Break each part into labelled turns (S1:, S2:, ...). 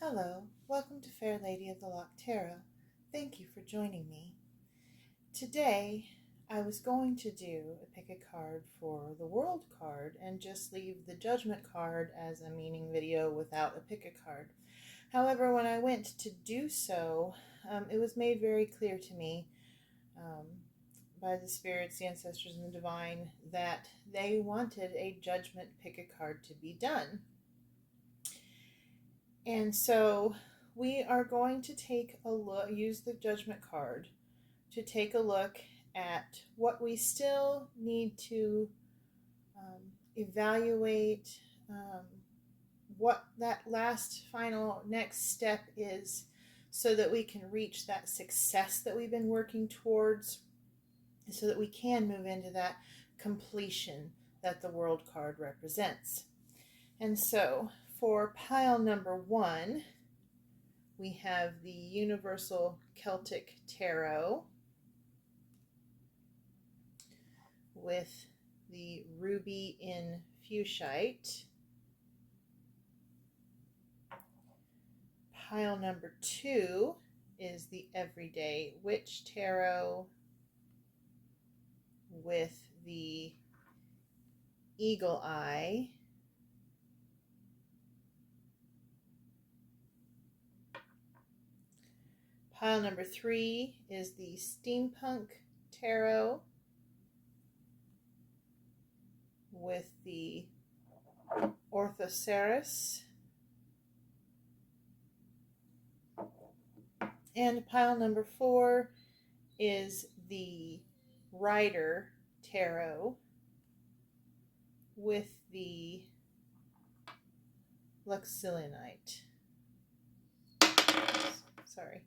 S1: Hello, welcome to Fair Lady of the Loch Tarot. Thank you for joining me. Today, I was going to do a pick a card for the World card and just leave the Judgment card as a meaning video without a pick a card. However, when I went to do so, it was made very clear to me by the spirits, the ancestors, and the divine that they wanted a Judgment pick a card to be done. And so we are going to take a look, use the Judgment card to take a look at what we still need to evaluate, what that last final next step is so that we can reach that success that we've been working towards, so that we can move into that completion that the World card represents. And so for pile number 1, we have the Universal Celtic Tarot with the ruby in fuchsite. Pile number 2 is the Everyday Witch Tarot with the Eagle Eye. Pile number 3 is the Steampunk Tarot with the Orthoceras. And pile number 4 is the Rider Tarot with the luxullianite. Sorry.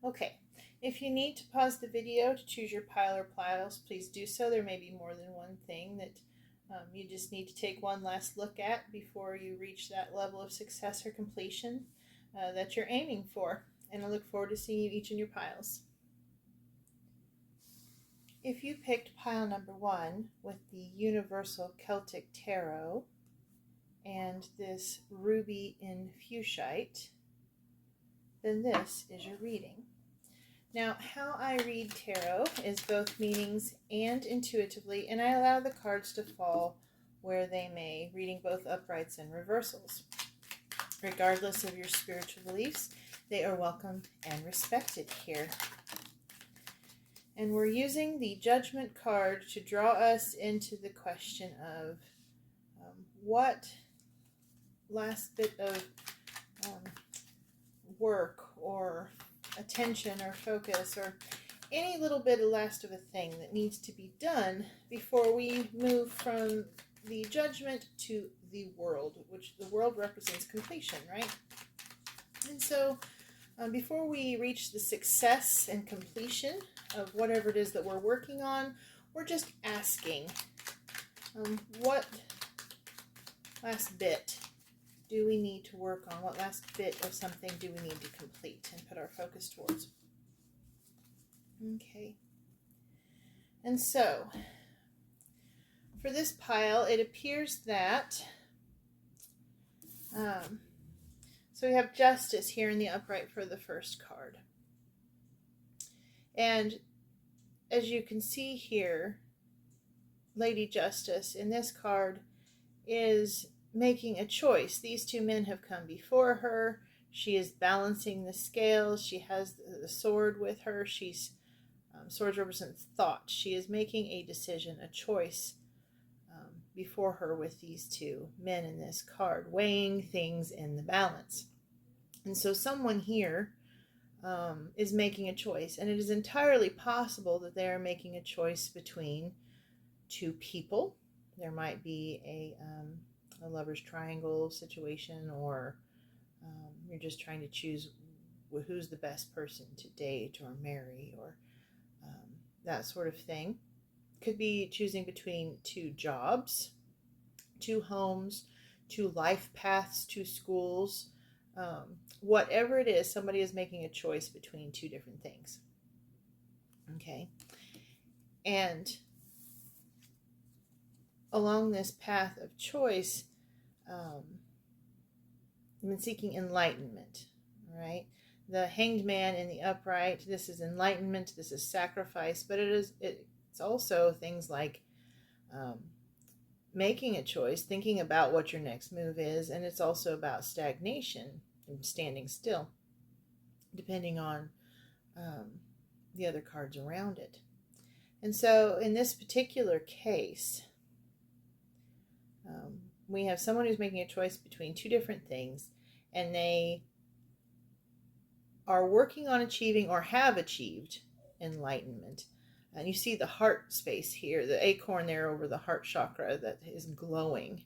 S1: Okay, if you need to pause the video to choose your pile or piles, please do so. There may be more than one thing that you just need to take one last look at before you reach that level of success or completion that you're aiming for. And I look forward to seeing you each in your piles. If you picked pile number 1 with the Universal Celtic Tarot and this ruby in fuchsite, then this is your reading. Now, how I read tarot is both meanings and intuitively, and I allow the cards to fall where they may, reading both uprights and reversals. Regardless of your spiritual beliefs, they are welcome and respected here. And we're using the Judgment card to draw us into the question of what last bit of work or attention or focus or any little bit of last of a thing that needs to be done before we move from the Judgment to the World, which the World represents completion, right? And so before we reach the success and completion of whatever it is that we're working on, we're just asking, what last bit do we need to work on? What last bit of something do we need to complete and put our focus towards? Okay. And so, for this pile, it appears that, so we have Justice here in the upright for the first card. And as you can see here, Lady Justice in this card is making a choice. These two men have come before her. She is balancing the scales. She has the sword with her. Swords represent thought. She is making a decision, a choice before her with these two men in this card, weighing things in the balance. And so someone here is making a choice, and it is entirely possible that they are making a choice between two people. There might be a lover's triangle situation, or you're just trying to choose who's the best person to date or marry, or that sort of thing. Could be choosing between two jobs, two homes, two life paths, two schools. Whatever it is, somebody is making a choice between two different things. Okay. And along this path of choice, You've been seeking enlightenment, right? The Hanged Man in the upright, this is enlightenment, this is sacrifice, but it's also things like making a choice, thinking about what your next move is, and it's also about stagnation and standing still, depending on the other cards around it. And so in this particular case, we have someone who's making a choice between two different things, and they are working on achieving or have achieved enlightenment. And you see the heart space here, the acorn there over the heart chakra that is glowing.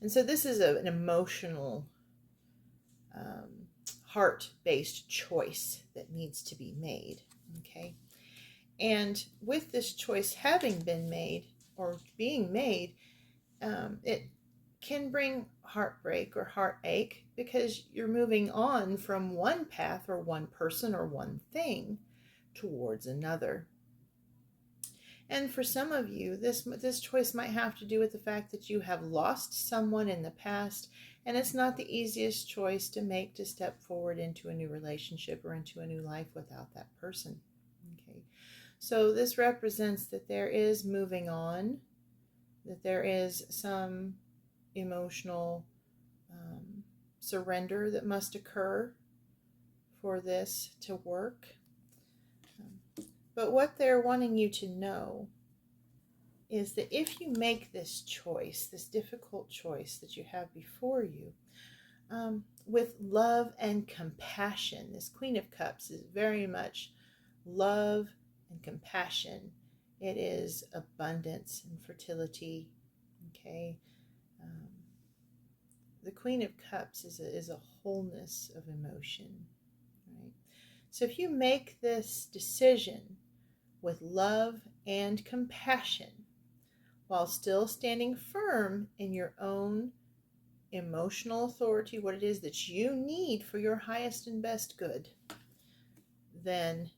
S1: And so this is an emotional, heart-based choice that needs to be made, okay? And with this choice having been made or being made, it can bring heartbreak or heartache because you're moving on from one path or one person or one thing towards another. And for some of you, this choice might have to do with the fact that you have lost someone in the past, and it's not the easiest choice to make to step forward into a new relationship or into a new life without that person. Okay, so this represents that there is moving on, that there is some emotional surrender that must occur for this to work. But what they're wanting you to know is that if you make this choice, this difficult choice that you have before you, with love and compassion, this Queen of Cups is very much love and compassion. It is abundance and fertility, okay? The Queen of Cups is a wholeness of emotion, right? So if you make this decision with love and compassion, while still standing firm in your own emotional authority, what it is that you need for your highest and best good, then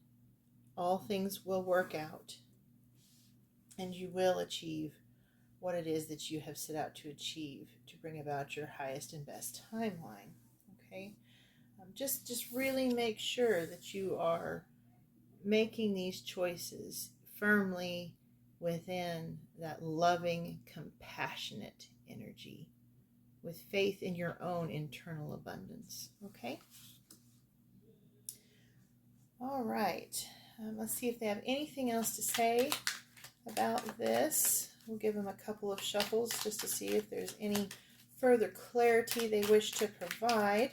S1: all things will work out and you will achieve what it is that you have set out to achieve to bring about your highest and best timeline. Okay, just really make sure that you are making these choices firmly within that loving, compassionate energy, with faith in your own internal abundance. Okay. All right. Let's see if they have anything else to say about this. We'll give them a couple of shuffles just to see if there's any further clarity they wish to provide.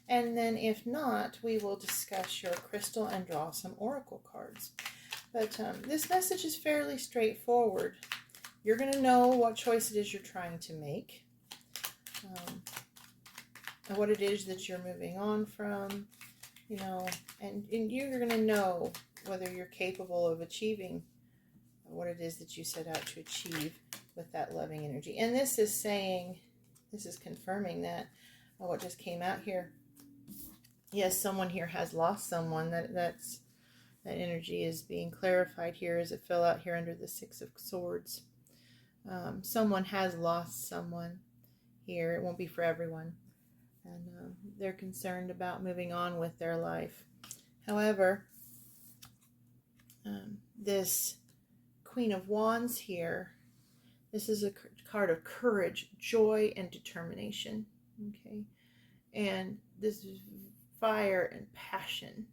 S1: And then if not, we will discuss your crystal and draw some oracle cards. But this message is fairly straightforward. You're going to know what choice it is you're trying to make, and what it is that you're moving on from, you know, and you're going to know whether you're capable of achieving what it is that you set out to achieve with that loving energy. And this is saying, this is confirming that what just came out here. Yes, someone here has lost someone. That energy is being clarified here as it fell out here under the Six of Swords. Someone has lost someone here. It won't be for everyone. And they're concerned about moving on with their life. However, this Queen of Wands here, this is a card of courage, joy, and determination. Okay, and this is fire and passion.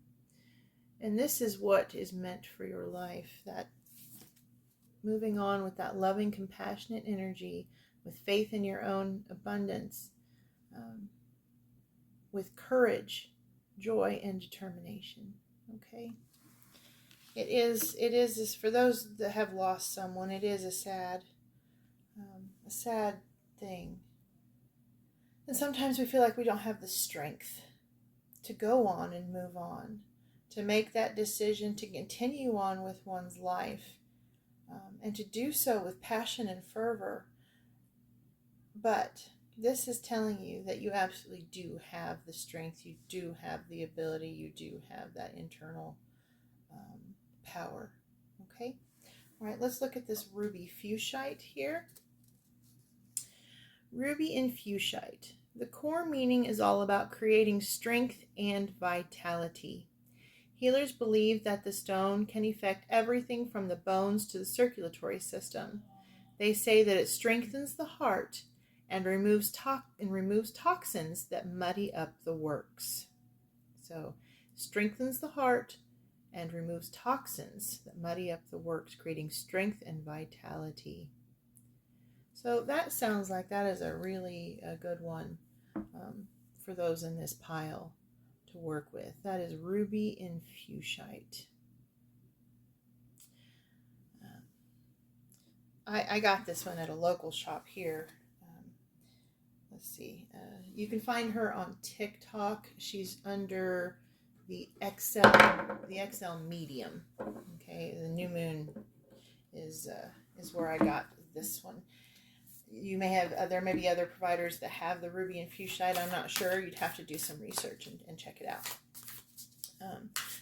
S1: And this is what is meant for your life, that moving on with that loving, compassionate energy, with faith in your own abundance, with courage, joy, and determination. Okay? It is for those that have lost someone, it is a sad thing. And sometimes we feel like we don't have the strength to go on and move on, to make that decision to continue on with one's life, and to do so with passion and fervor. But this is telling you that you absolutely do have the strength, you do have the ability, you do have that internal power. Okay? All right, let's look at this ruby fuchsite here. Ruby and fuchsite. The core meaning is all about creating strength and vitality. Healers believe that the stone can affect everything from the bones to the circulatory system. They say that it strengthens the heart and removes toxins that muddy up the works. So, strengthens the heart and removes toxins that muddy up the works, creating strength and vitality. So that sounds like that is a really good one for those in this pile to work with. That is ruby and fuchsite. I got this one at a local shop here. Let's see. You can find her on TikTok. She's under the XL medium. Okay, the new moon is where I got this one. You may have there may be other providers that have the ruby and fuchsite. I'm not sure. You'd have to do some research and check it out.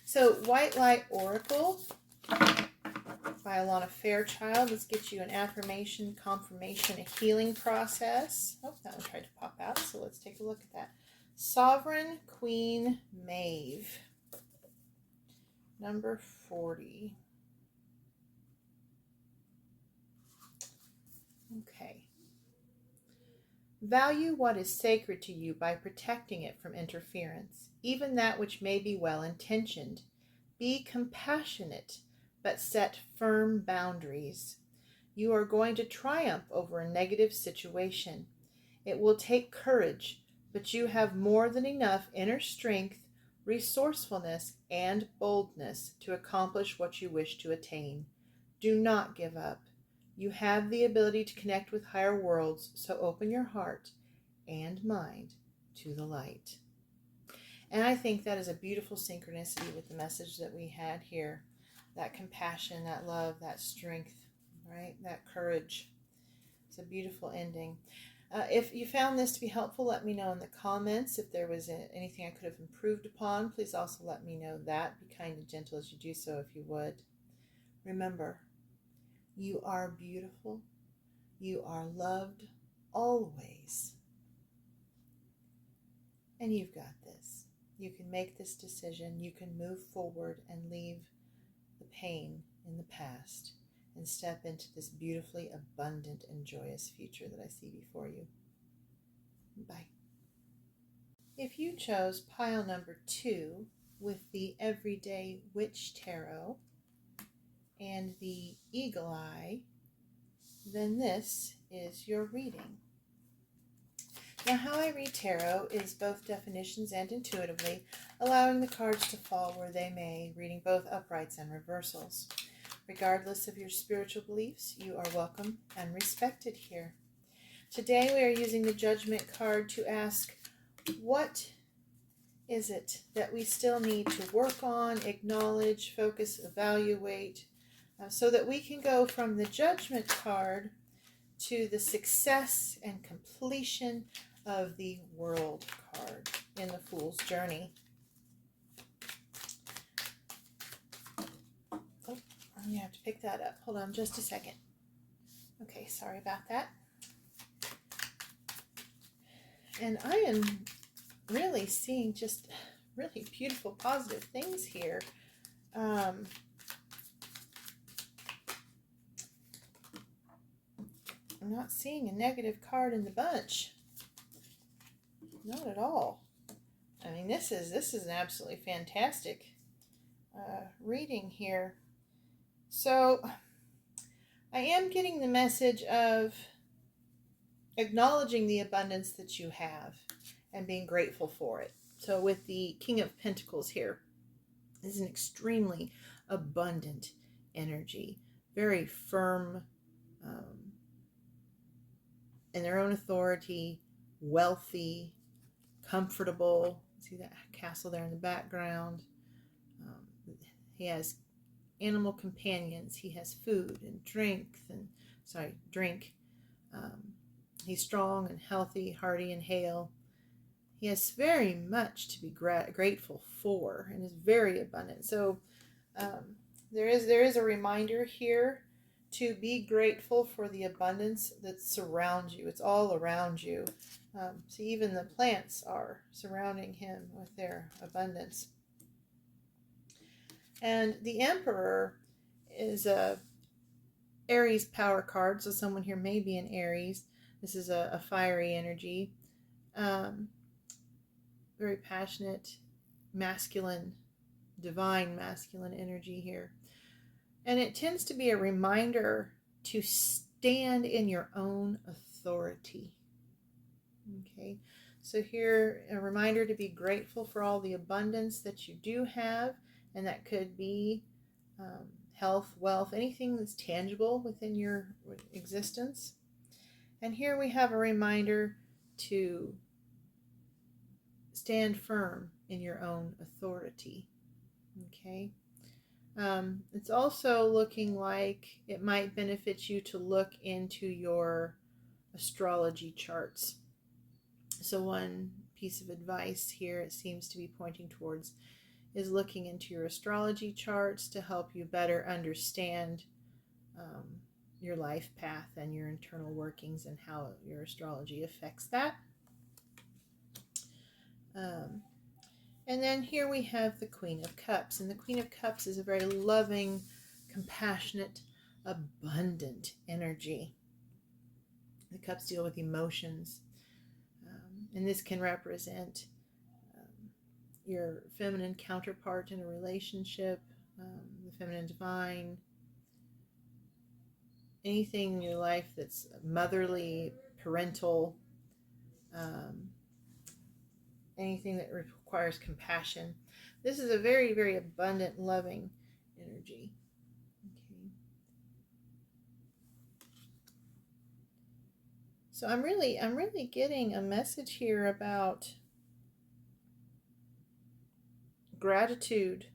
S1: So White Light Oracle by Alana Fairchild. Let's get you an affirmation, confirmation, a healing process. Oh, that one tried to pop out, so let's take a look at that. Sovereign Queen Maeve, number 40. Okay. Value what is sacred to you by protecting it from interference, even that which may be well-intentioned. Be compassionate, but set firm boundaries. You are going to triumph over a negative situation. It will take courage, but you have more than enough inner strength, resourcefulness, and boldness to accomplish what you wish to attain. Do not give up. You have the ability to connect with higher worlds, so open your heart and mind to the light. And I think that is a beautiful synchronicity with the message that we had here. That compassion, that love, that strength, right? That courage. It's a beautiful ending. If you found this to be helpful, let me know in the comments. If there was anything I could have improved upon, please also let me know that. Be kind and gentle as you do so if you would. Remember, you are beautiful. You are loved always. And you've got this. You can make this decision. You can move forward and leave the pain in the past and step into this beautifully abundant and joyous future that I see before you. Bye. If you chose pile number 2 with the Everyday Witch Tarot and the Eagle Eye, then this is your reading. Now, how I read tarot is both definitions and intuitively, allowing the cards to fall where they may, reading both uprights and reversals. Regardless of your spiritual beliefs, you are welcome and respected here. Today we are using the Judgment card to ask, what is it that we still need to work on, acknowledge, focus, evaluate, so that we can go from the Judgment card to the success and completion of the World card in the Fool's Journey. Oh, I'm going to have to pick that up. Hold on just a second. Okay, sorry about that. And I am really seeing just really beautiful, positive things here. I'm not seeing a negative card in the bunch. Not at all. I mean, this is an absolutely fantastic reading here. So I am getting the message of acknowledging the abundance that you have and being grateful for it. So with the King of Pentacles here, this is an extremely abundant energy, very firm in their own authority, wealthy, comfortable. See that castle there in the background? He has animal companions. He has food and drink. He's strong and healthy, hearty and hale. He has very much to be grateful for and is very abundant. So there is a reminder here to be grateful for the abundance that surrounds you. It's all around you. See, even the plants are surrounding him with their abundance. And the Emperor is a Aries power card, so someone here may be an Aries. This is a fiery energy. Very passionate, masculine, divine masculine energy here. And it tends to be a reminder to stand in your own authority. Okay, so here, a reminder to be grateful for all the abundance that you do have, and that could be health, wealth, anything that's tangible within your existence. And here we have a reminder to stand firm in your own authority. Okay. It's also looking like it might benefit you to look into your astrology charts. So one piece of advice here it seems to be pointing towards is looking into your astrology charts to help you better understand your life path and your internal workings and how your astrology affects that. And then here we have the Queen of Cups. And the Queen of Cups is a very loving, compassionate, abundant energy. The cups deal with emotions. And this can represent your feminine counterpart in a relationship, the feminine divine, anything in your life that's motherly, parental, anything that requires compassion. This is a very, very abundant, loving energy. Okay. So I'm really getting a message here about gratitude,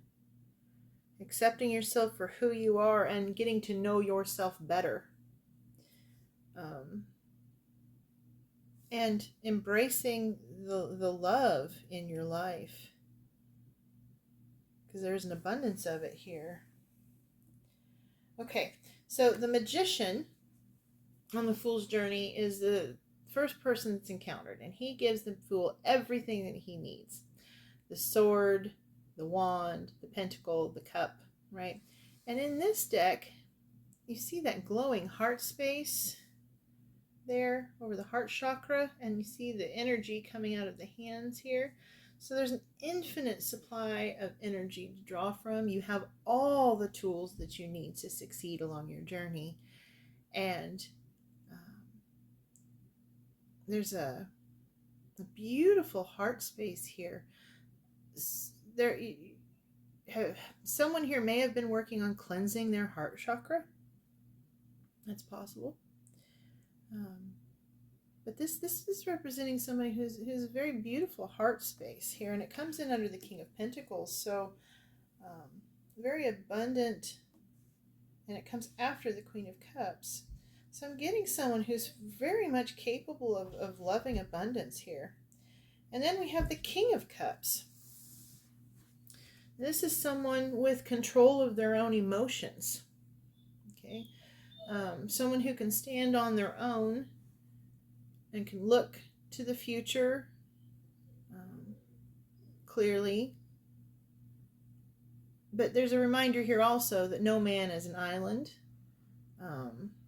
S1: accepting yourself for who you are, and getting to know yourself better. And embracing the love in your life, because there's an abundance of it here. Okay, so the Magician on the Fool's Journey is the first person that's encountered, and he gives the Fool everything that he needs. The sword, the wand, the pentacle, the cup, right? And in this deck, you see that glowing heart space there over the heart chakra, and you see the energy coming out of the hands here. So there's an infinite supply of energy to draw from. You have all the tools that you need to succeed along your journey. And there's a beautiful heart space here. Someone here may have been working on cleansing their heart chakra. That's possible. But this is representing somebody who's a very beautiful heart space here, and it comes in under the King of Pentacles, so very abundant, and it comes after the Queen of Cups. So I'm getting someone who's very much capable of loving abundance here. And then we have the King of Cups. This is someone with control of their own emotions. Okay, someone who can stand on their own and can look to the future clearly. But there's a reminder here also that no man is an island.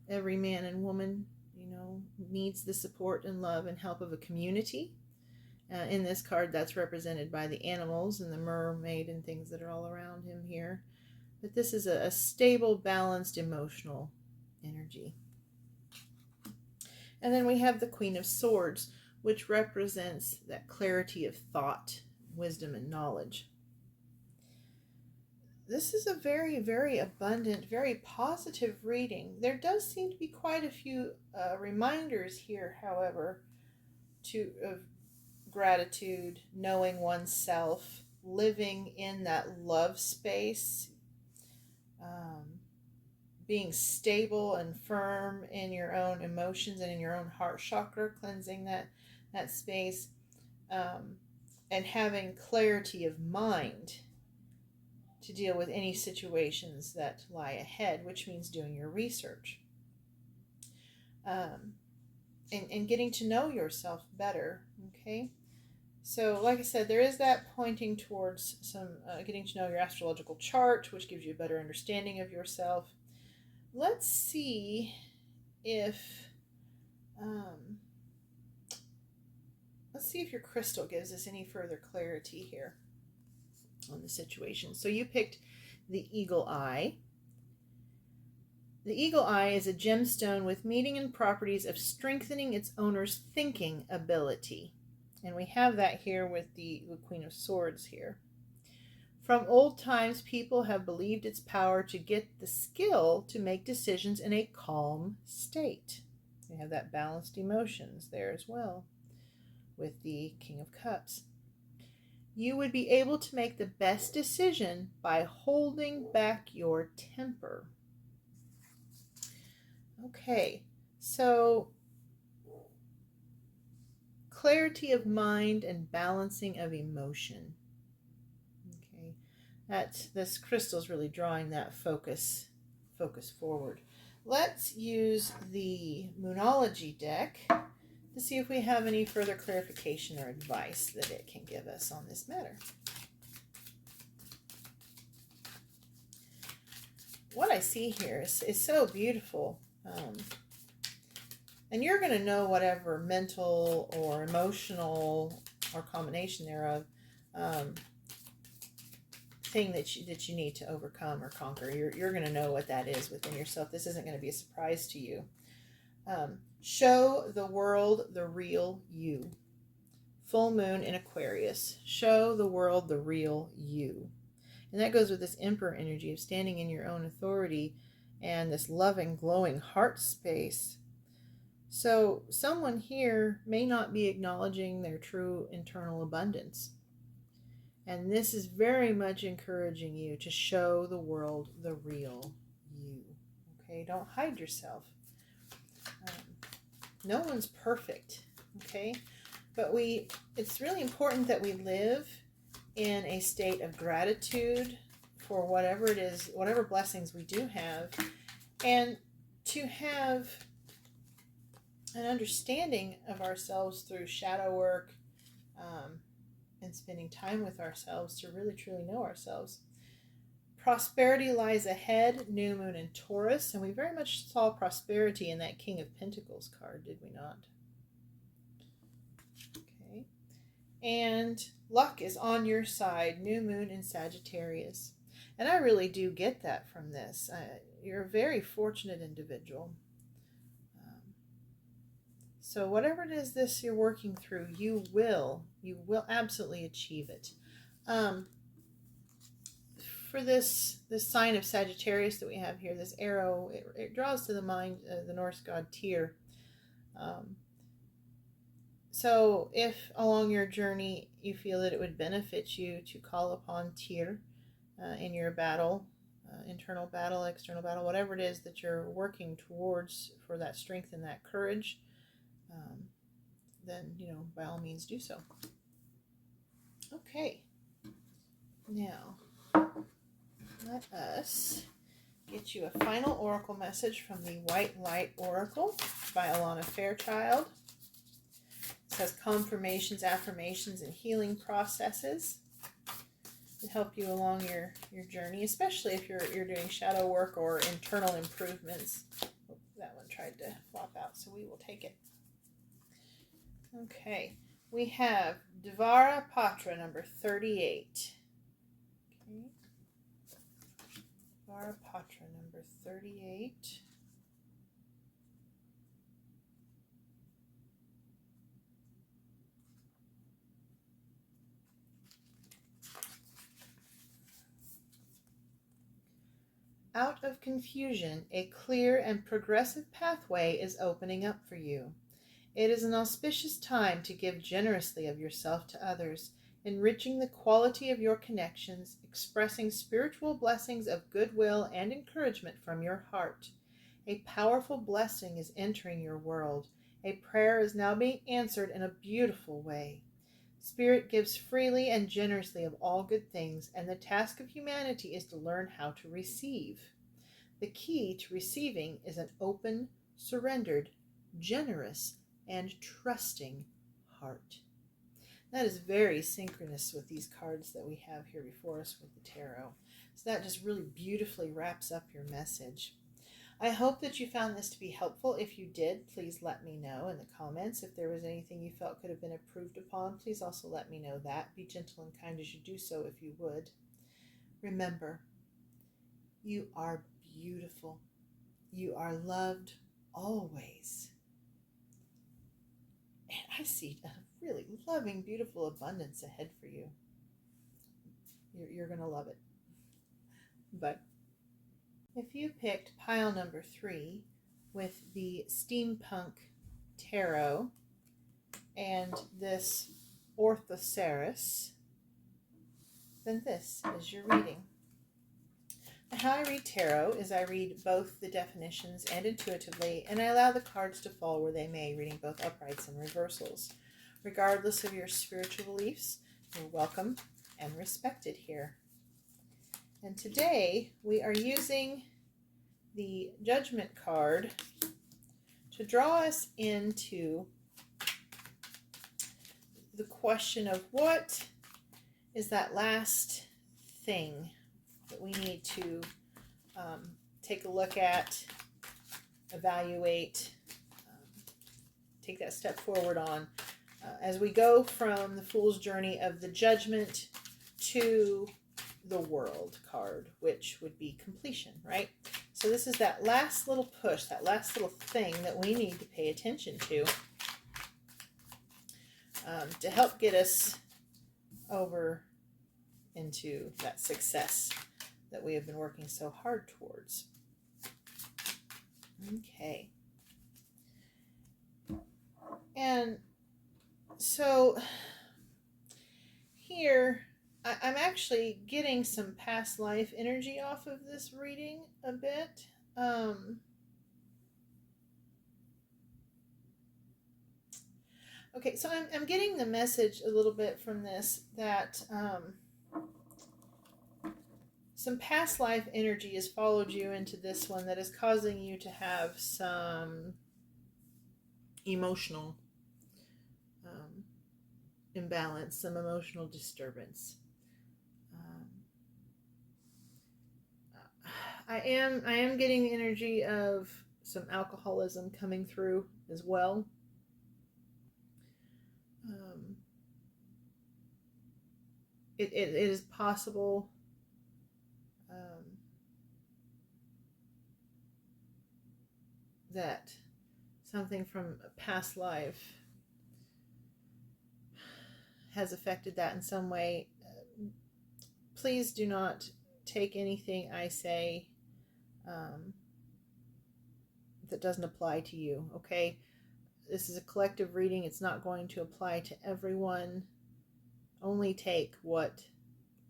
S1: Every man and woman, needs the support and love and help of a community. In this card, that's represented by the animals and the mermaid and things that are all around him here. But this is a stable, balanced, emotional energy. And then we have the Queen of Swords, which represents that clarity of thought, wisdom, and knowledge. This is a very, very abundant, very positive reading. There does seem to be quite a few reminders here, however, of gratitude, knowing oneself, living in that love space, being stable and firm in your own emotions and in your own heart chakra, cleansing that space, and having clarity of mind to deal with any situations that lie ahead, which means doing your research. And getting to know yourself better, okay? So, like I said, there is that pointing towards some getting to know your astrological chart, which gives you a better understanding of yourself. Let's see if your crystal gives us any further clarity here on the situation. So you picked the eagle eye. The eagle eye is a gemstone with meaning and properties of strengthening its owner's thinking ability. And we have that here with the Queen of Swords here. From old times, people have believed its power to get the skill to make decisions in a calm state. We have that balanced emotions there as well with the King of Cups. You would be able to make the best decision by holding back your temper. Okay, so clarity of mind and balancing of emotion. Okay, this crystal's really drawing that focus forward. Let's use the Moonology deck to see if we have any further clarification or advice that it can give us on this matter. What I see here is so beautiful. And you're going to know whatever mental or emotional or combination thereof thing that you need to overcome or conquer. You're going to know what that is within yourself. This isn't going to be a surprise to you. Show the world the real you. Full moon in Aquarius. Show the world the real you. And that goes with this Emperor energy of standing in your own authority and this loving, glowing heart space. So someone here may not be acknowledging their true internal abundance. And this is very much encouraging you to show the world the real you. Okay, don't hide yourself. No one's perfect, okay? But it's really important that we live in a state of gratitude for whatever it is, whatever blessings we do have, and to have an understanding of ourselves through shadow work and spending time with ourselves to really truly know ourselves. Prosperity lies ahead, new moon in Taurus, and we very much saw prosperity in that King of Pentacles card, did we not? Okay. And luck is on your side, new moon in Sagittarius. And I really do get that from this. You're a very fortunate individual. So whatever it is this you're working through, you will absolutely achieve it. For this sign of Sagittarius that we have here, this arrow, it draws to the mind the Norse god Tyr. So if along your journey you feel that it would benefit you to call upon Tyr in your battle, internal battle, external battle, whatever it is that you're working towards for that strength and that courage, then, by all means do so. Okay. Now, let us get you a final oracle message from the White Light Oracle by Alana Fairchild. It says confirmations, affirmations, and healing processes to help you along your journey, especially if you're doing shadow work or internal improvements. Oh, that one tried to flop out, so we will take it. Okay, we have Devara Patra number 38. Okay. Devara Patra number 38. Out of confusion, a clear and progressive pathway is opening up for you. It is an auspicious time to give generously of yourself to others, enriching the quality of your connections, expressing spiritual blessings of goodwill and encouragement from your heart. A powerful blessing is entering your world. A prayer is now being answered in a beautiful way. Spirit gives freely and generously of all good things, and the task of humanity is to learn how to receive. The key to receiving is an open, surrendered, generous, and trusting heart. That is very synchronous with these cards that we have here before us with the tarot. So that just really beautifully wraps up your message. I hope that you found this to be helpful. If you did, please let me know in the comments. If there was anything you felt could have been improved upon, please also let me know that. Be gentle and kind as you do so if you would. Remember, you are beautiful. You are loved always. And I see a really loving, beautiful abundance ahead for you. You're going to love it. Bye. If you picked pile number 3 with the Steampunk Tarot and this Orthoceras, then this is your reading. How I read tarot is I read both the definitions and intuitively, and I allow the cards to fall where they may, reading both uprights and reversals. Regardless of your spiritual beliefs, you're welcome and respected here. And today we are using the Judgment card to draw us into the question of what is that last thing that we need to take a look at, evaluate, take that step forward on as we go from the Fool's Journey of the Judgment to the World card, which would be completion, right? So this is that last little push, that last little thing that we need to pay attention to help get us over into that success that we have been working so hard towards. Okay. And so here, I'm actually getting some past life energy off of this reading a bit. Okay, so I'm getting the message a little bit from this that some past life energy has followed you into this one that is causing you to have some emotional imbalance, some emotional disturbance. I am getting the energy of some alcoholism coming through as well. It is possible that something from a past life has affected that in some way. Please do not take anything I say that doesn't apply to you, okay? This is a collective reading. It's not going to apply to everyone. Only take what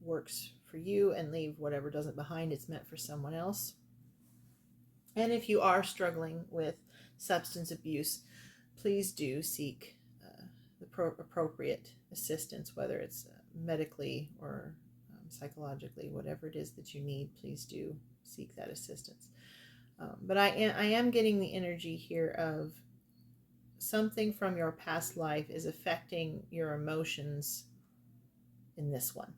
S1: works for you and leave whatever doesn't behind. It's meant for someone else. And if you are struggling with substance abuse, please do seek the appropriate assistance, whether it's medically or psychologically, whatever it is that you need, please do seek that assistance. But I am getting the energy here of something from your past life is affecting your emotions in this one.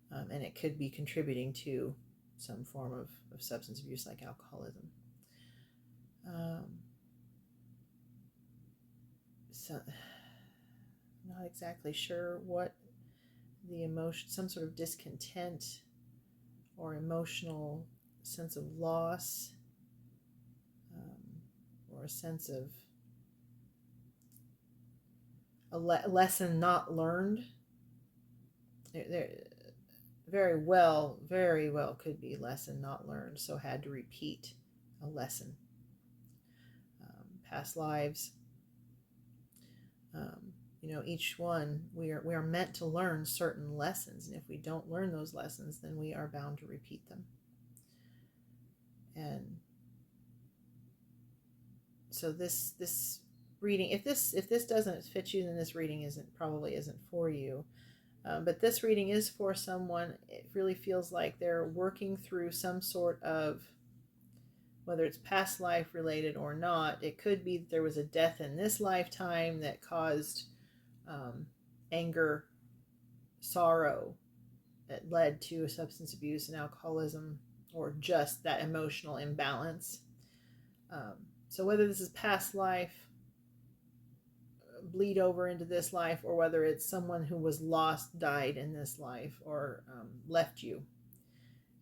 S1: And it could be contributing to some form of substance abuse like alcoholism. So, I'm not exactly sure what the emotion, some sort of discontent or emotional sense of loss, or a sense of a lesson not learned. There very well could be lesson not learned, so had to repeat a lesson. Past lives, each one, we are meant to learn certain lessons, and if we don't learn those lessons, then we are bound to repeat them. And so this reading, if this doesn't fit you, then this reading probably isn't for you. But this reading is for someone. It really feels like they're working through some sort of, whether it's past life related or not. It could be that there was a death in this lifetime that caused anger, sorrow, that led to substance abuse and alcoholism, or just that emotional imbalance. So whether this is past life, bleed over into this life, or whether it's someone who was lost, died in this life, or left you,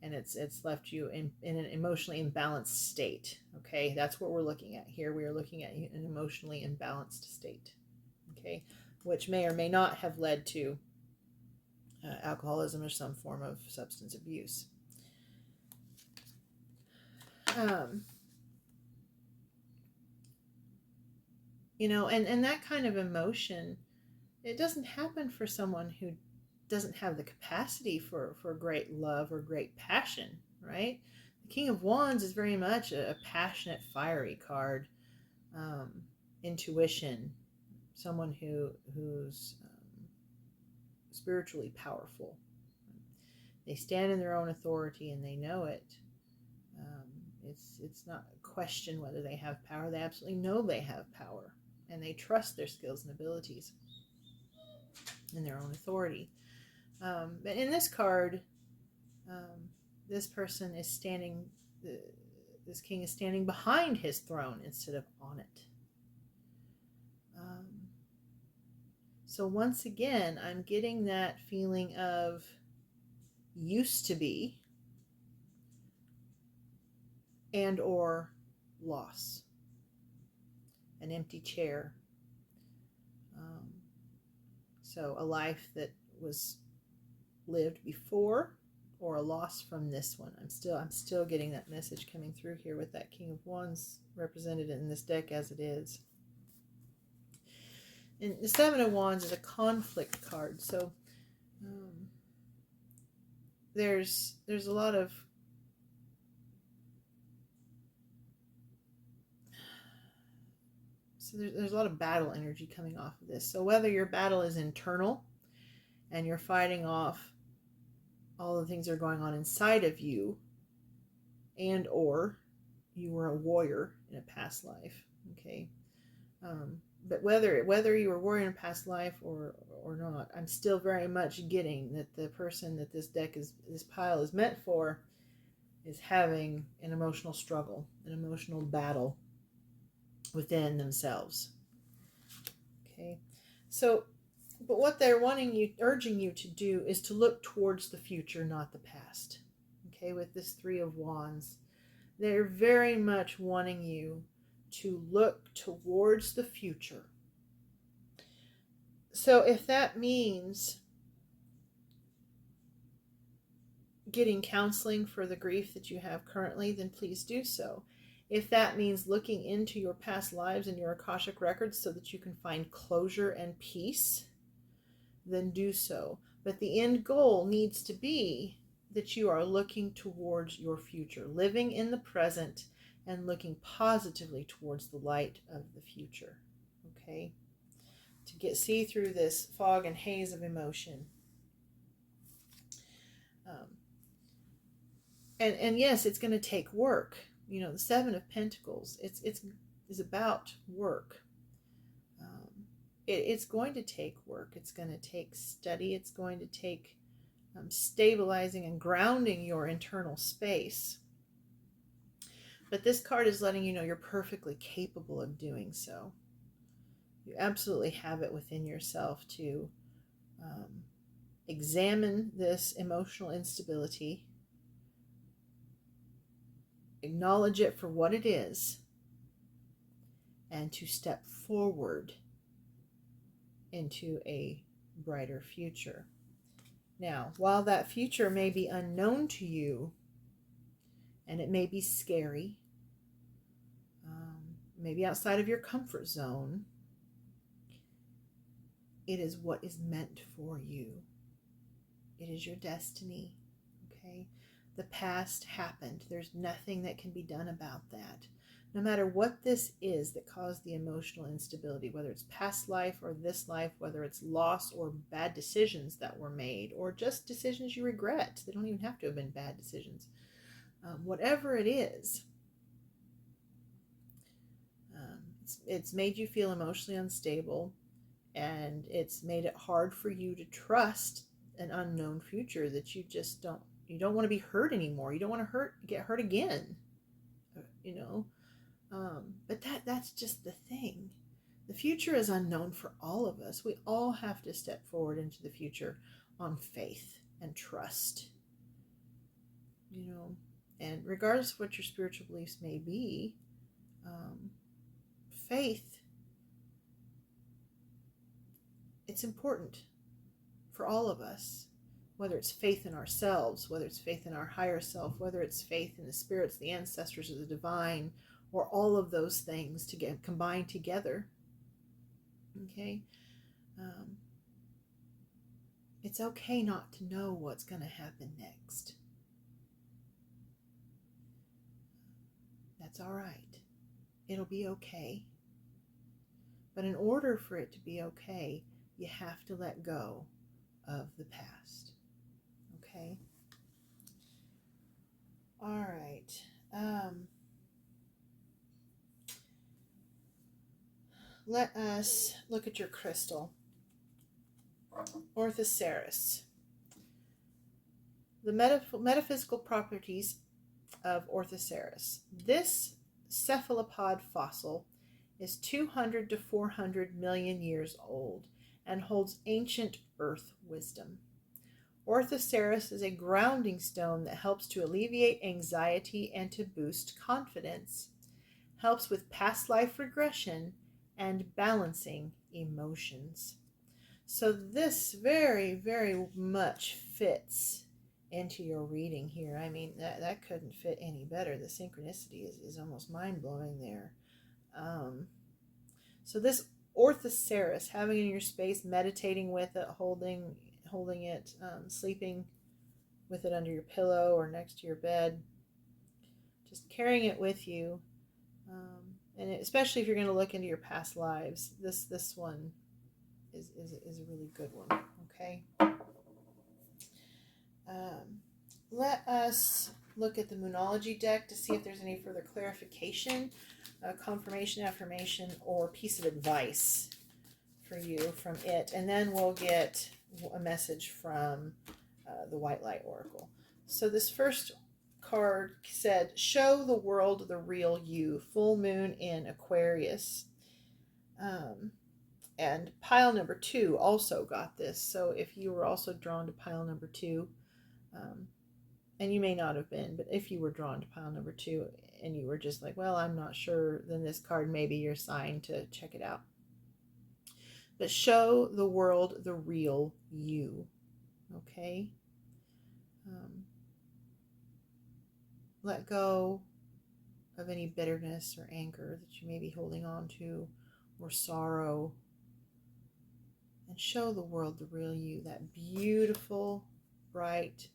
S1: and it's left you in an emotionally imbalanced state. Okay, that's what we're looking at here. We are looking at an emotionally imbalanced state, okay, which may or may not have led to alcoholism or some form of substance abuse. And that kind of emotion, it doesn't happen for someone who doesn't have the capacity for great love or great passion, right? The King of Wands is very much a passionate, fiery card. Intuition, someone who's spiritually powerful. They stand in their own authority and they know it. It's not a question whether they have power. They absolutely know they have power, and they trust their skills and abilities and their own authority. But in this card, this person is standing, this king is standing behind his throne instead of on it. So once again, I'm getting that feeling of used to be and or loss, an empty chair. So a life that was lived before, or a loss from this one. I'm still getting that message coming through here with that King of Wands represented in this deck as it is. And the Seven of Wands is a conflict card, so there's a lot of there's a lot of battle energy coming off of this. So whether your battle is internal and you're fighting off all the things that are going on inside of you, and or you were a warrior in a past life, okay, but whether you were a warrior in a past life or not, I'm still very much getting that the person that this pile is meant for is having an emotional struggle, an emotional battle within themselves. Okay, so but what they're urging you to do is to look towards the future, not the past. Okay, with this Three of Wands, they're very much wanting you to look towards the future. So if that means getting counseling for the grief that you have currently, then please do so. If that means looking into your past lives and your Akashic records so that you can find closure and peace, then do so. But the end goal needs to be that you are looking towards your future, living in the present and looking positively towards the light of the future. Okay? To see through this fog and haze of emotion. And yes, it's going to take work. The Seven of Pentacles, it's about work. It's going to take work. It's going to take study. It's going to take stabilizing and grounding your internal space. But this card is letting you know you're perfectly capable of doing so. You absolutely have it within yourself to examine this emotional instability, acknowledge it for what it is, and to step forward into a brighter future. Now, while that future may be unknown to you, and it may be scary, maybe outside of your comfort zone, it is what is meant for you. It is your destiny, okay? The past happened. There's nothing that can be done about that. no matter what this is that caused the emotional instability, whether it's past life or this life, whether it's loss or bad decisions that were made, or just decisions you regret. They don't even have to have been bad decisions. Whatever it is, it's made you feel emotionally unstable, and it's made it hard for you to trust an unknown future that you don't want to be hurt anymore. You don't want to get hurt again, but that's just the thing. The future is unknown for all of us. We all have to step forward into the future on faith and trust, and regardless of what your spiritual beliefs may be, faith, it's important for all of us, whether it's faith in ourselves, whether it's faith in our higher self, whether it's faith in the spirits, the ancestors, or the divine, or all of those things to get combined together. Okay? It's okay not to know what's going to happen next. That's all right. It'll be okay. But in order for it to be okay, you have to let go of the past. Okay? All right. Let us look at your crystal. Orthoceras. The metaphysical properties of Orthoceras. This cephalopod fossil is 200 to 400 million years old and holds ancient earth wisdom. Orthoceras is a grounding stone that helps to alleviate anxiety and to boost confidence, helps with past life regression, and balancing emotions. So this very, very much fits into your reading here. I mean, that couldn't fit any better. The synchronicity is almost mind-blowing there. So this Orthoceras, having it in your space, meditating with it, holding it, sleeping with it under your pillow or next to your bed, just carrying it with you, and especially if you're going to look into your past lives, this one is a really good one. Okay. Let us look at the Moonology deck to see if there's any further clarification, confirmation, affirmation, or piece of advice for you from it. And then we'll get a message from the White Light Oracle. So this first card said, show the world the real you, full moon in Aquarius. And pile number 2 also got this. So if you were also drawn to pile number 2, and you may not have been, but if you were drawn to pile number 2 and you were just like, well, I'm not sure, then this card may be your sign to check it out. But show the world the real you. Okay? Let go of any bitterness or anger that you may be holding on to, or sorrow, and show the world the real you, that beautiful, bright,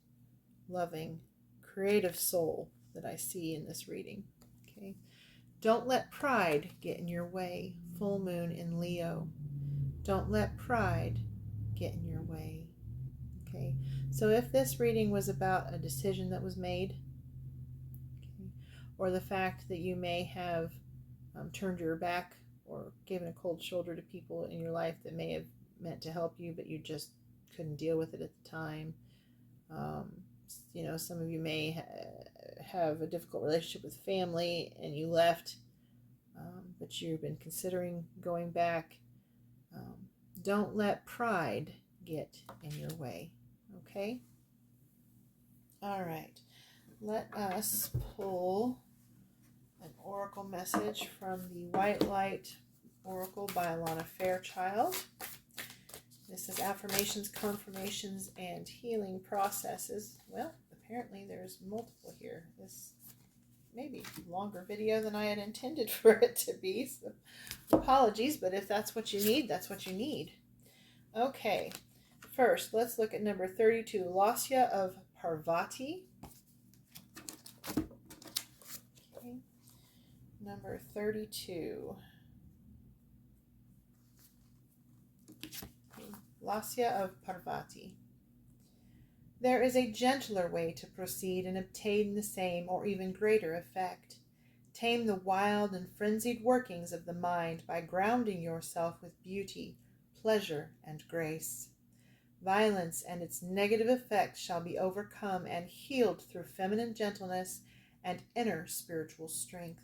S1: loving, creative soul that I see in this reading. Okay? Don't let pride get in your way. Full moon in Leo. Don't let pride get in your way. Okay? So if this reading was about a decision that was made, okay, or the fact that you may have turned your back or given a cold shoulder to people in your life that may have meant to help you, but you just couldn't deal with it at the time. Some of you may have a difficult relationship with family and you left, but you've been considering going back. Don't let pride get in your way. Okay? All right. Let us pull an oracle message from the White Light Oracle by Alana Fairchild. This is affirmations, confirmations, and healing processes. Well, apparently there's multiple here. This may be a longer video than I had intended for it to be, so apologies, but if that's what you need, that's what you need. Okay, first, let's look at number 32, Lasya of Parvati. Okay. Number 32. Lasya of Parvati. There is a gentler way to proceed and obtain the same or even greater effect. Tame the wild and frenzied workings of the mind by grounding yourself with beauty, pleasure, and grace. Violence and its negative effects shall be overcome and healed through feminine gentleness and inner spiritual strength.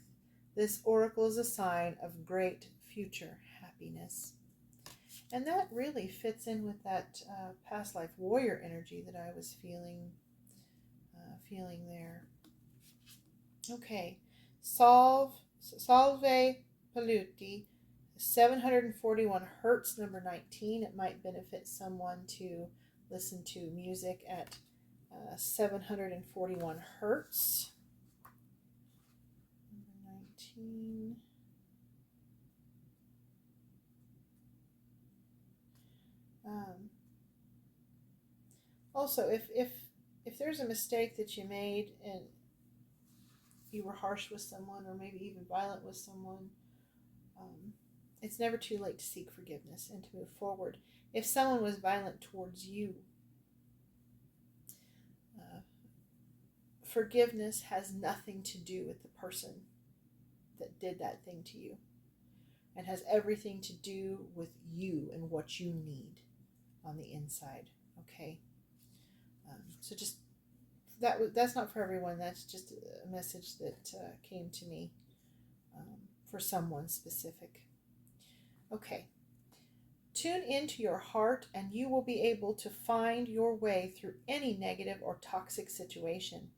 S1: This oracle is a sign of great future happiness. And that really fits in with that past life warrior energy that I was feeling there. Okay, Salve Paluti, 741 hertz, number 19. It might benefit someone to listen to music at 741 hertz. Number 19. Also, if there's a mistake that you made and you were harsh with someone or maybe even violent with someone, it's never too late to seek forgiveness and to move forward. If someone was violent towards you, forgiveness has nothing to do with the person that did that thing to you, and has everything to do with you and what you need on the inside. Okay, so just that's not for everyone. That's just a message that came to me for someone specific. Okay, tune into your heart and you will be able to find your way through any negative or toxic situation.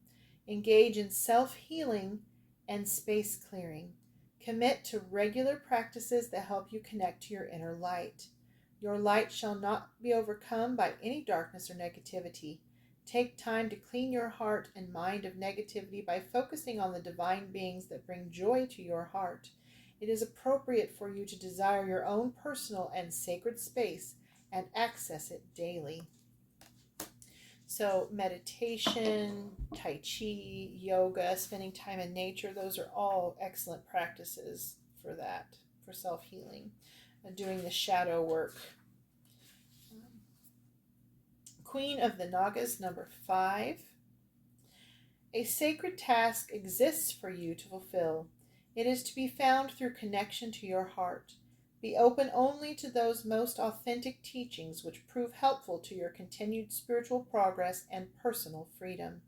S1: Engage in self-healing and space clearing. Commit to regular practices that help you connect to your inner light. Your light shall not be overcome by any darkness or negativity. Take time to clean your heart and mind of negativity by focusing on the divine beings that bring joy to your heart. It is appropriate for you to desire your own personal and sacred space and access it daily. So meditation, Tai Chi, yoga, spending time in nature, those are all excellent practices for that, for self-healing. Doing the shadow work. Queen of the Nagas, number 5. A sacred task exists for you to fulfill. It is to be found through connection to your heart. Be open only to those most authentic teachings which prove helpful to your continued spiritual progress and personal freedom.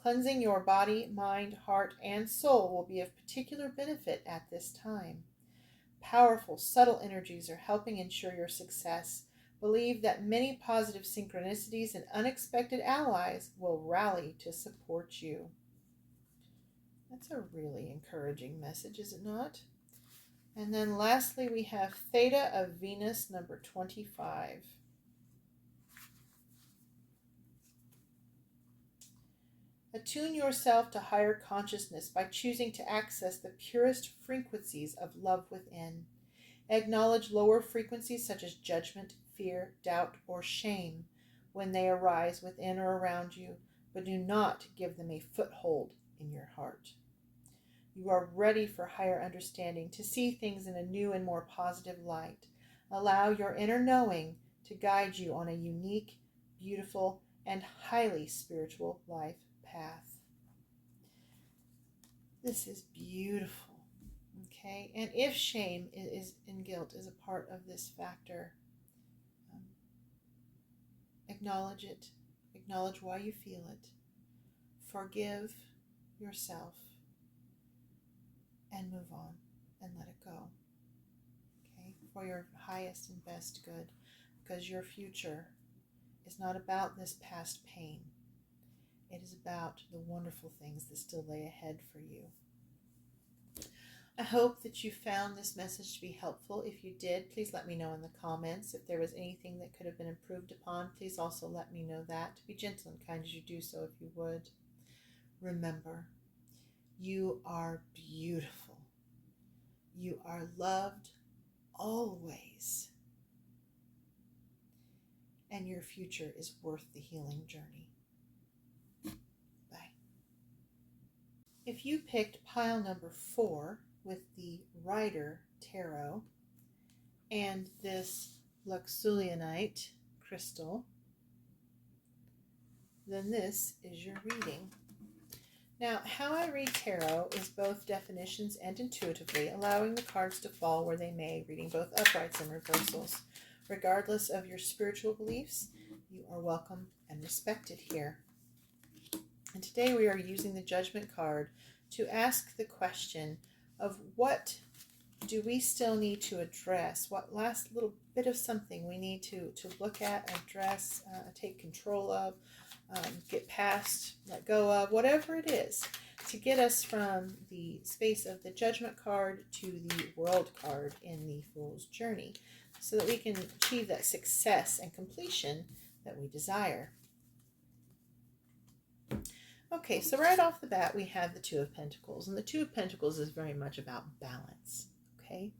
S1: Cleansing your body, mind, heart, and soul will be of particular benefit at this time. Powerful, subtle energies are helping ensure your success. Believe that many positive synchronicities and unexpected allies will rally to support you. That's a really encouraging message, is it not? And then lastly, we have Theta of Venus, number 25. Attune yourself to higher consciousness by choosing to access the purest frequencies of love within. Acknowledge lower frequencies such as judgment, fear, doubt, or shame when they arise within or around you, but do not give them a foothold in your heart. You are ready for higher understanding, to see things in a new and more positive light. Allow your inner knowing to guide you on a unique, beautiful, and highly spiritual life path. This is beautiful. Okay, and if shame and guilt is a part of this factor, acknowledge it. Acknowledge why you feel it. Forgive yourself and move on and let it go. Okay, for your highest and best good, because your future is not about this past pain. It is about the wonderful things that still lay ahead for you. I hope that you found this message to be helpful. If you did, please let me know in the comments. If there was anything that could have been improved upon, please also let me know that. Be gentle and kind as you do so, if you would. Remember, you are beautiful. You are loved always. And your future is worth the healing journey. Bye. If you picked pile number 4, with the Rider Tarot and this luxullianite crystal, then this is your reading. Now, how I read tarot is both definitions and intuitively, allowing the cards to fall where they may, reading both uprights and reversals. Regardless of your spiritual beliefs, you are welcome and respected here. And today we are using the Judgment card to ask the question of what do we still need to address? What last little bit of something we need to look at, address, take control of, get past, let go of, whatever it is, to get us from the space of the Judgment card to the World card in the Fool's Journey, so that we can achieve that success and completion that we desire. Okay, so right off the bat, we have the Two of Pentacles, and the Two of Pentacles is very much about balance, okay?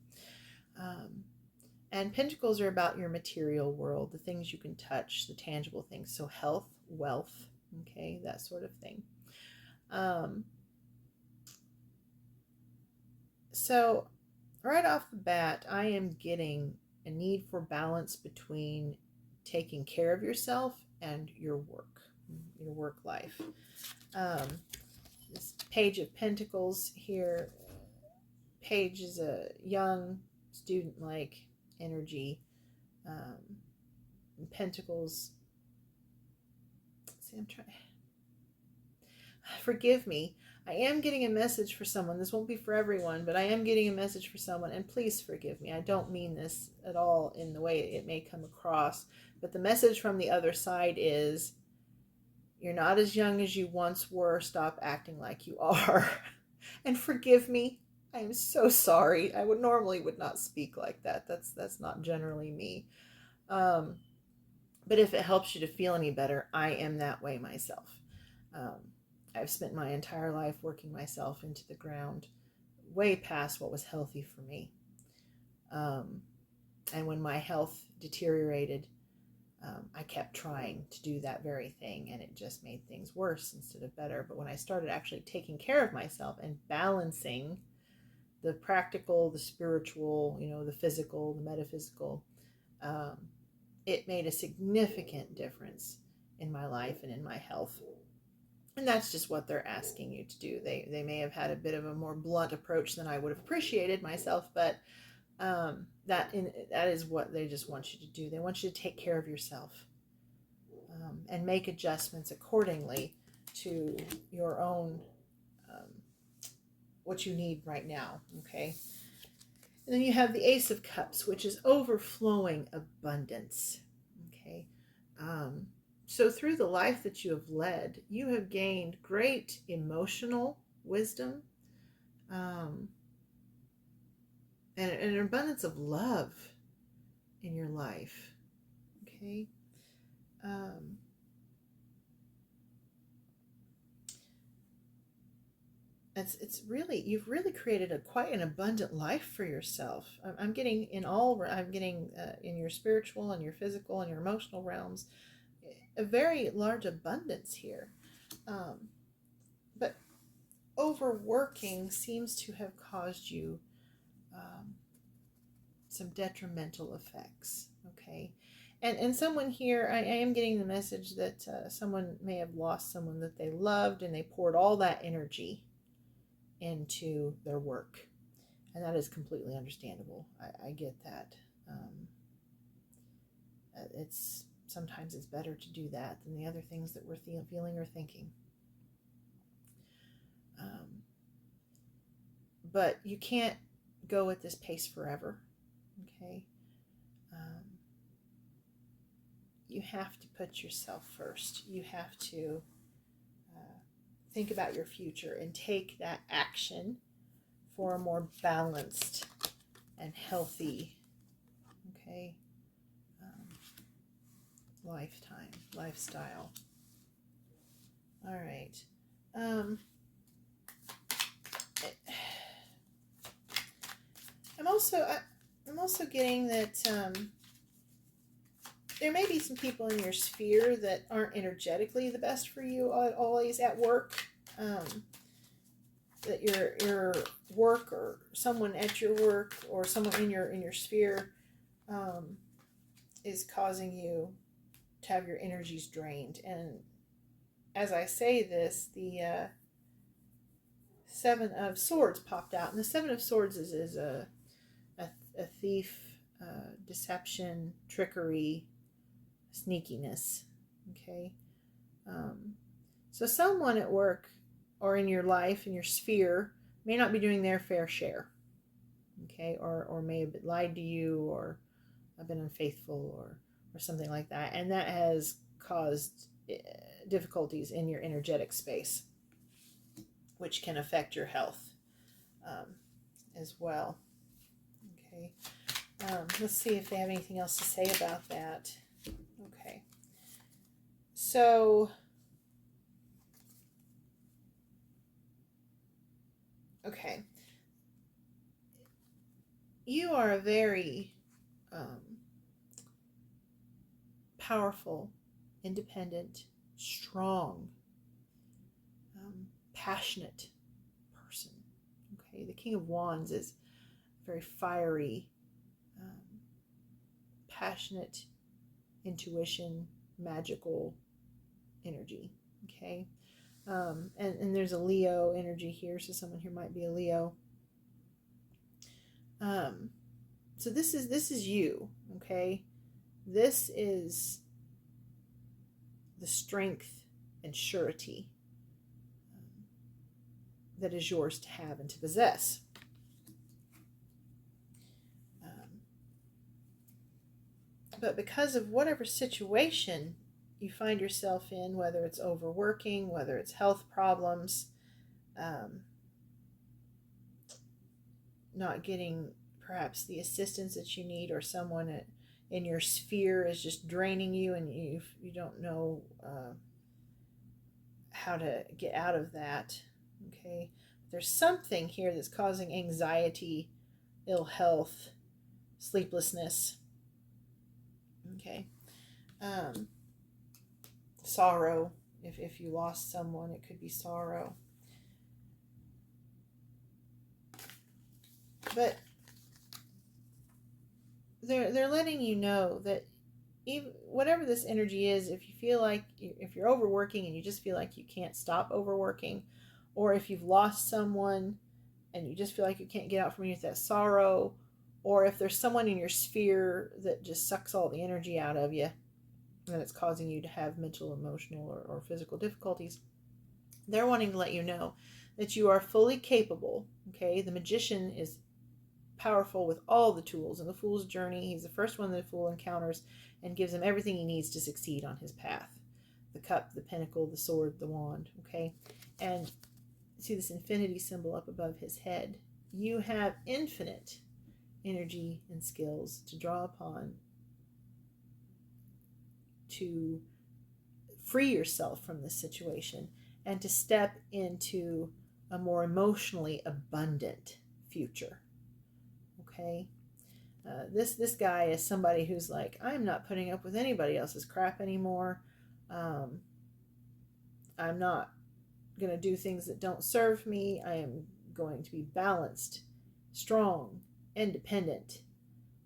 S1: And Pentacles are about your material world, the things you can touch, the tangible things, so health, wealth, okay, that sort of thing. So right off the bat, I am getting a need for balance between taking care of yourself and your work life. This Page of Pentacles here, Page is a young, student-like energy. Pentacles, see, I'm trying, forgive me, I am getting a message for someone. This won't be for everyone, but I am getting a message for someone, and please forgive me. I don't mean this at all in the way it may come across, but the message from the other side is, you're not as young as you once were. Stop acting like you are. And forgive me. I am so sorry. I would not speak like that. That's not generally me. But if it helps you to feel any better, I am that way myself. I've spent my entire life working myself into the ground, way past what was healthy for me. And when my health deteriorated, I kept trying to do that very thing, and it just made things worse instead of better. But when I started actually taking care of myself and balancing the practical, the spiritual, the physical, the metaphysical, it made a significant difference in my life and in my health. And that's just what they're asking you to do. They may have had a bit of a more blunt approach than I would have appreciated myself, but that is what they just want you to do. They want you to take care of yourself and make adjustments accordingly to your own, what you need right now, okay? And then you have the Ace of Cups, which is overflowing abundance, okay? So through the life that you have led, you have gained great emotional wisdom, and an abundance of love in your life, okay? It's really, you've really created quite an abundant life for yourself. I'm getting in your spiritual and your physical and your emotional realms, a very large abundance here. But overworking seems to have caused you some detrimental effects, okay? And someone here, I am getting the message that someone may have lost someone that they loved, and they poured all that energy into their work. And that is completely understandable. I get that. Sometimes it's better to do that than the other things that we're feeling or thinking. But you can't go at this pace forever, okay? You have to put yourself first. You have to think about your future and take that action for a more balanced and healthy, okay, lifestyle. All right. I'm also getting that there may be some people in your sphere that aren't energetically the best for you always at work. that your work or someone at your work or someone in your sphere is causing you to have your energies drained. And as I say this, the Seven of Swords popped out, and the Seven of Swords is a thief, deception, trickery, sneakiness. Okay, so someone at work or in your life, in your sphere, may not be doing their fair share. Okay, or may have lied to you, or have been unfaithful, or something like that, and that has caused difficulties in your energetic space, which can affect your health as well. Okay, let's see if they have anything else to say about that. Okay, so okay, you are a very powerful, independent, strong, passionate person. Okay, the King of Wands is very fiery, passionate, intuition, magical energy. Okay, and there's a Leo energy here, so someone here might be a Leo. So this is you. Okay, this is the strength and surety that is yours to have and to possess. But because of whatever situation you find yourself in, whether it's overworking, whether it's health problems, not getting perhaps the assistance that you need, or someone in your sphere is just draining you, and you don't know how to get out of that. Okay, there's something here that's causing anxiety, ill health, sleeplessness. Okay, sorrow. If you lost someone, it could be sorrow. But they're letting you know that even whatever this energy is, if you feel like, if you're overworking and you just feel like you can't stop overworking, or if you've lost someone and you just feel like you can't get out from underneath that sorrow, or if there's someone in your sphere that just sucks all the energy out of you and it's causing you to have mental, emotional, or physical difficulties, they're wanting to let you know that you are fully capable. Okay, the Magician is powerful with all the tools in the Fool's journey. He's the first one that the Fool encounters and gives him everything he needs to succeed on his path. The cup, the pentacle, the sword, the wand. Okay, and see this infinity symbol up above his head. You have infinite energy and skills to draw upon to free yourself from this situation and to step into a more emotionally abundant future. Okay, this guy is somebody who's like, I'm not putting up with anybody else's crap anymore. I'm not going to do things that don't serve me. I am going to be balanced, strong, independent,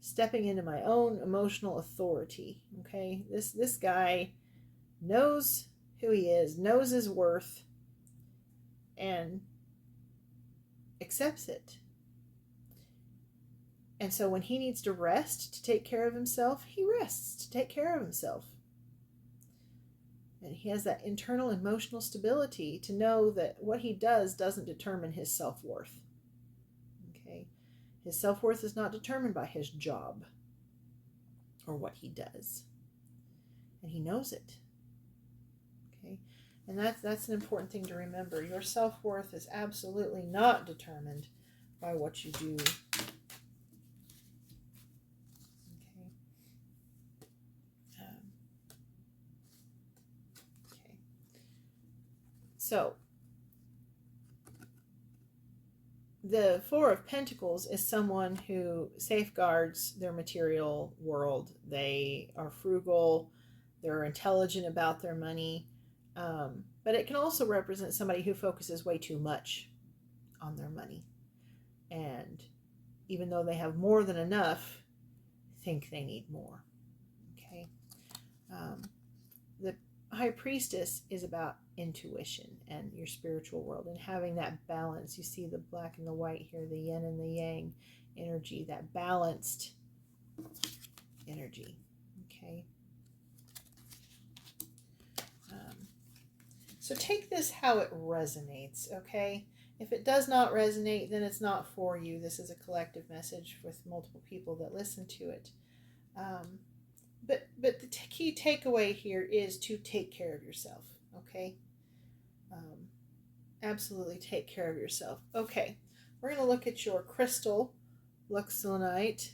S1: stepping into my own emotional authority. Okay, this guy knows who he is, knows his worth, and accepts it. And so when he needs to rest to take care of himself, he rests to take care of himself. And he has that internal emotional stability to know that what he does doesn't determine his self-worth. Okay? His self-worth is not determined by his job or what he does. And he knows it. Okay? And that's an important thing to remember. Your self-worth is absolutely not determined by what you do. So, the Four of Pentacles is someone who safeguards their material world. They are frugal, they're intelligent about their money, but it can also represent somebody who focuses way too much on their money. And even though they have more than enough, think they need more. Okay. The High Priestess is about intuition and your spiritual world and having that balance. You see the black and the white here, the yin and the yang energy, that balanced energy. Okay. So take this how it resonates, okay? If it does not resonate, then it's not for you. This is a collective message with multiple people that listen to it. But the key takeaway here is to take care of yourself, okay? Absolutely take care of yourself. Okay, we're going to look at your crystal, luxullianite.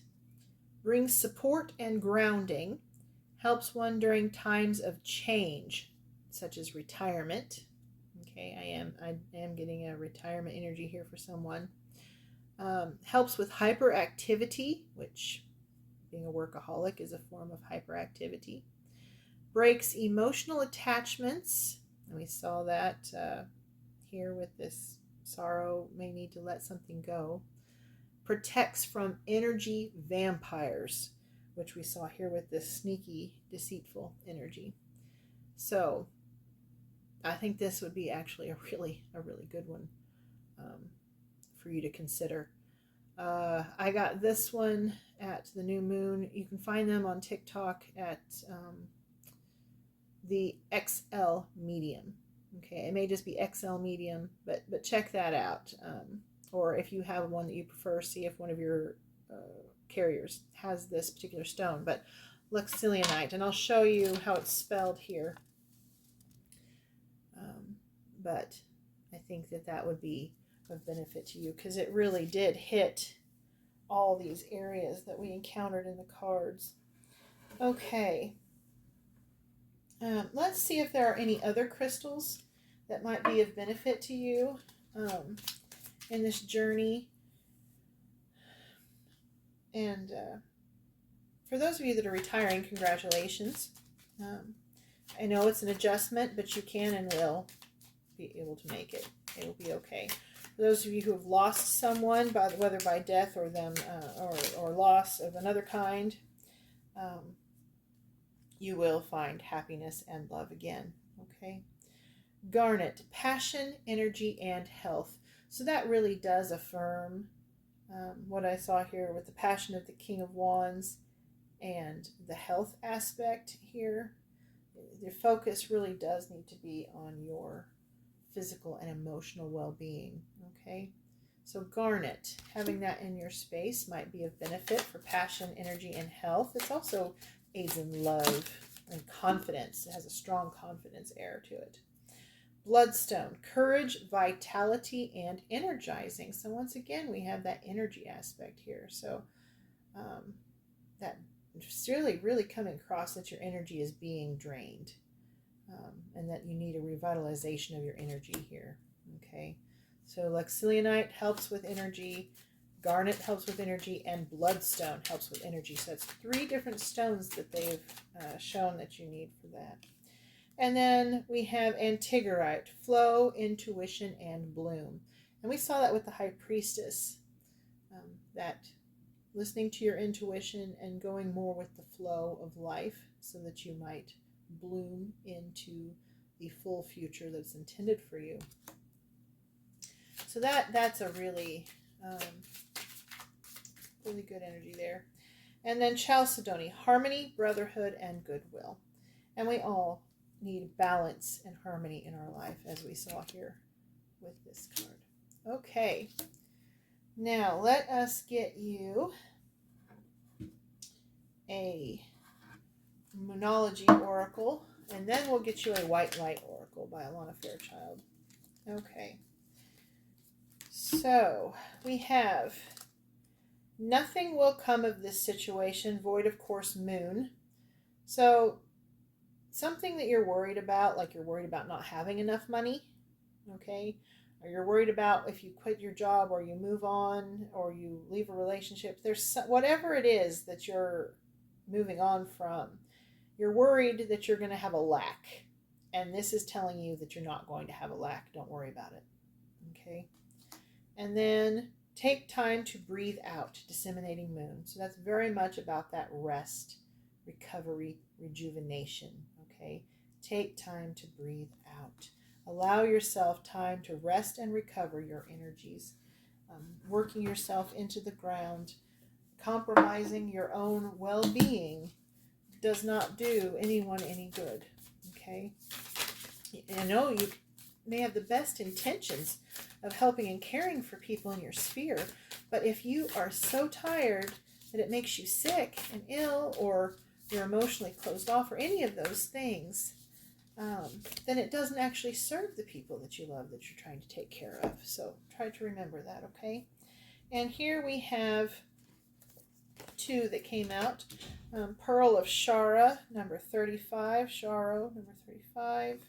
S1: Brings support and grounding, helps one during times of change, such as retirement. Okay, I am getting a retirement energy here for someone. Helps with hyperactivity, which being a workaholic is a form of hyperactivity. Breaks emotional attachments, and we saw that here with this sorrow, may need to let something go. Protects from energy vampires, which we saw here with this sneaky, deceitful energy. So I think this would be actually a really good one for you to consider. I got this one at the new moon. You can find them on TikTok at the XL medium. Okay, it may just be XL medium, but check that out. Or if you have one that you prefer, see if one of your carriers has this particular stone. But luxullianite, and I'll show you how it's spelled here. But I think that would be of benefit to you because it really did hit all these areas that we encountered in the cards. Okay. Let's see if there are any other crystals that might be of benefit to you in this journey. And for those of you that are retiring, congratulations. I know it's an adjustment, but you can and will be able to make it. It will be okay. For those of you who have lost someone, whether by death or them or loss of another kind, you will find happiness and love again. Okay. Garnet, passion, energy, and health. So that really does affirm what I saw here with the passion of the King of Wands and the health aspect here. Your focus really does need to be on your physical and emotional well-being. Okay. So garnet, having that in your space might be of benefit for passion, energy, and health. It's also aids in love and confidence. It has a strong confidence air to it. Bloodstone, courage, vitality, and energizing. So once again, we have that energy aspect here. So that it's really coming across that your energy is being drained and that you need a revitalization of your energy here. Okay. So luxullianite helps with energy, garnet helps with energy, and bloodstone helps with energy. So that's 3 different stones that they've shown that you need for that. And then we have antigerite, flow, intuition, and bloom. And we saw that with the High Priestess, that listening to your intuition and going more with the flow of life so that you might bloom into the full future that's intended for you. So that's a really good energy there. And then Chalcedony, harmony, brotherhood, and goodwill. And we all need balance and harmony in our life, as we saw here with this card. Okay, now let us get you a Moonology oracle, and then we'll get you a white light oracle by Alana Fairchild. Okay, so we have nothing will come of this situation, void of course moon. So something that you're worried about, like you're worried about not having enough money, okay? Or you're worried about if you quit your job or you move on or you leave a relationship. There's whatever it is that you're moving on from, you're worried that you're going to have a lack. And this is telling you that you're not going to have a lack. Don't worry about it, okay? And then take time to breathe out, disseminating moon. So that's very much about that rest, recovery, rejuvenation. Okay, take time to breathe out. Allow yourself time to rest and recover your energies. Working yourself into the ground, compromising your own well-being does not do anyone any good. Okay, I know you may have the best intentions of helping and caring for people in your sphere, but if you are so tired that it makes you sick and ill, or you're emotionally closed off, or any of those things, then it doesn't actually serve the people that you love, that you're trying to take care of. So try to remember that, okay? And here we have two that came out. Pearl of Shara, number 35. Sharo, number 35.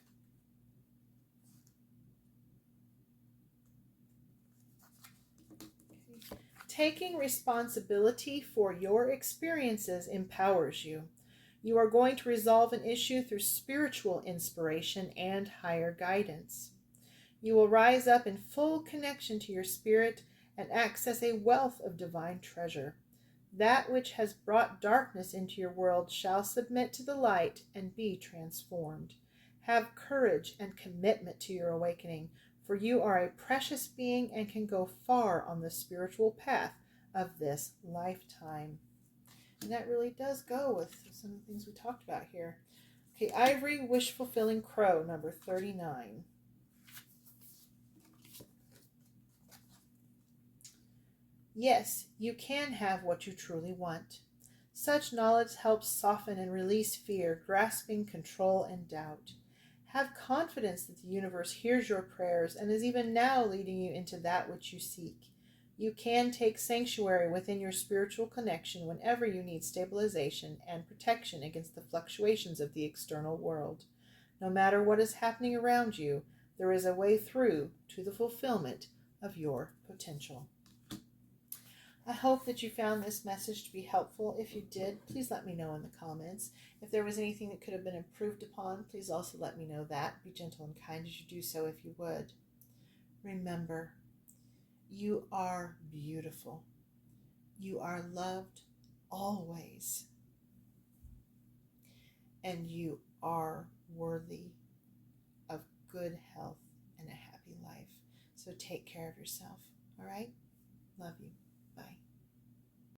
S1: Taking responsibility for your experiences empowers you. You are going to resolve an issue through spiritual inspiration and higher guidance. You will rise up in full connection to your spirit and access a wealth of divine treasure. That which has brought darkness into your world shall submit to the light and be transformed. Have courage and commitment to your awakening, for you are a precious being and can go far on the spiritual path of this lifetime. And that really does go with some of the things we talked about here. Okay, Ivory Wish-Fulfilling Crow, number 39. Yes, you can have what you truly want. Such knowledge helps soften and release fear, grasping control and doubt. Have confidence that the universe hears your prayers and is even now leading you into that which you seek. You can take sanctuary within your spiritual connection whenever you need stabilization and protection against the fluctuations of the external world. No matter what is happening around you, there is a way through to the fulfillment of your potential. I hope that you found this message to be helpful. If you did, please let me know in the comments. If there was anything that could have been improved upon, please also let me know that. Be gentle and kind as you do so if you would. Remember, you are beautiful. You are loved always. And you are worthy of good health and a happy life. So take care of yourself. All right? Love you. Bye.